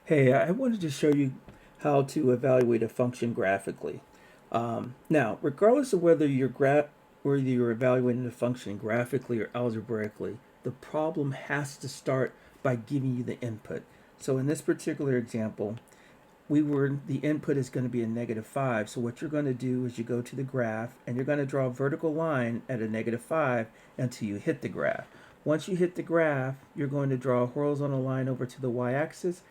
Hey, I wanted to show you how to evaluate a function graphically. Now, regardless of whether you're evaluating a function graphically or algebraically, the problem has to start by giving you the input. So in this particular example, the input is going to be a -5. So what you're going to do is you go to the graph and you're going to draw a vertical line at a -5 until you hit the graph. Once you hit the graph, you're going to draw a horizontal line over to the y-axis.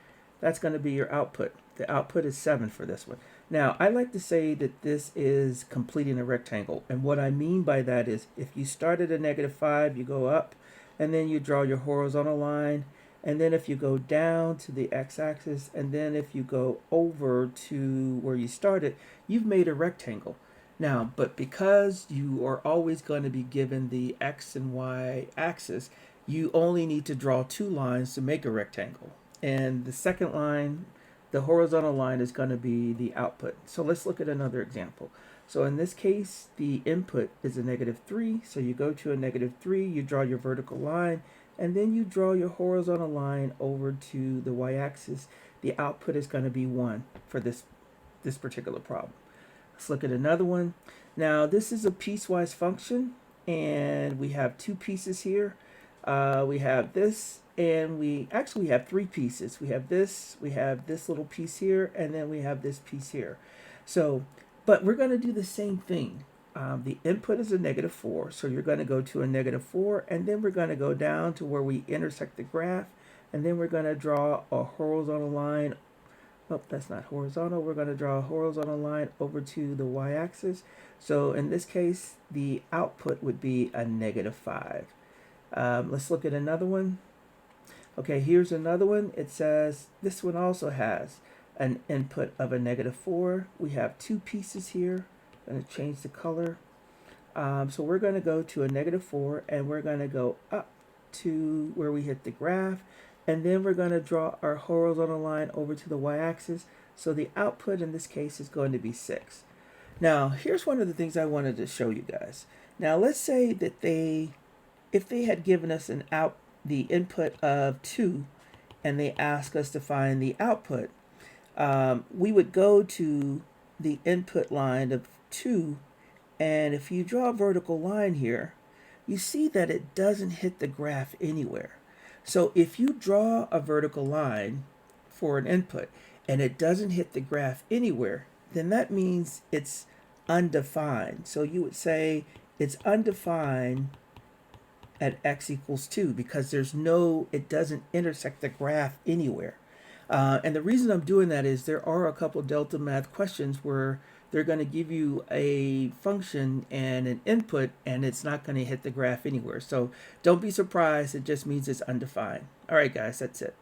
That's going to be your output. The output is 7 for this one. Now, I like to say that this is completing a rectangle. And what I mean by that is if you start at a -5, you go up, and then you draw your horizontal line, and then if you go down to the x-axis, and then if you go over to where you started, you've made a rectangle. Now, but because you are always going to be given the x and y axis, you only need to draw two lines to make a rectangle. And the second line, the horizontal line, is going to be the output. So let's look at another example. So in this case, the input is a -3. So you go to a -3, you draw your vertical line, and then you draw your horizontal line over to the y-axis. The output is going to be 1 for this particular problem. Let's look at another one. Now this is a piecewise function, and we have two pieces here. We have this, and we have three pieces. We have this little piece here, and then we have this piece here. So, but we're going to do the same thing. The input is a -4, so you're going to go to a -4, and then we're going to go down to where we intersect the graph, and then we're going to draw a horizontal line. Oh, that's not horizontal. We're going to draw a horizontal line over to the y-axis. So in this case, the output would be a -5. Let's look at another one. Okay, here's another one. It says this one also has an input of a -4. We have two pieces here. I'm going to change the color. So we're going to go to a -4, and we're going to go up to where we hit the graph, and then we're going to draw our horizontal line over to the y-axis. So the output in this case is going to be 6. Now, here's one of the things I wanted to show you guys. Now, let's say that if they had given us the input of 2, and they asked us to find the output, we would go to the input line of 2, and if you draw a vertical line here, you see that it doesn't hit the graph anywhere. So if you draw a vertical line for an input and it doesn't hit the graph anywhere, then that means it's undefined. So you would say it's undefined at x equals 2 because it doesn't intersect the graph anywhere. And the reason I'm doing that is there are a couple of delta math questions where they're going to give you a function and an input, and it's not going to hit the graph anywhere. So don't be surprised. It just means it's undefined. All right, guys, that's it.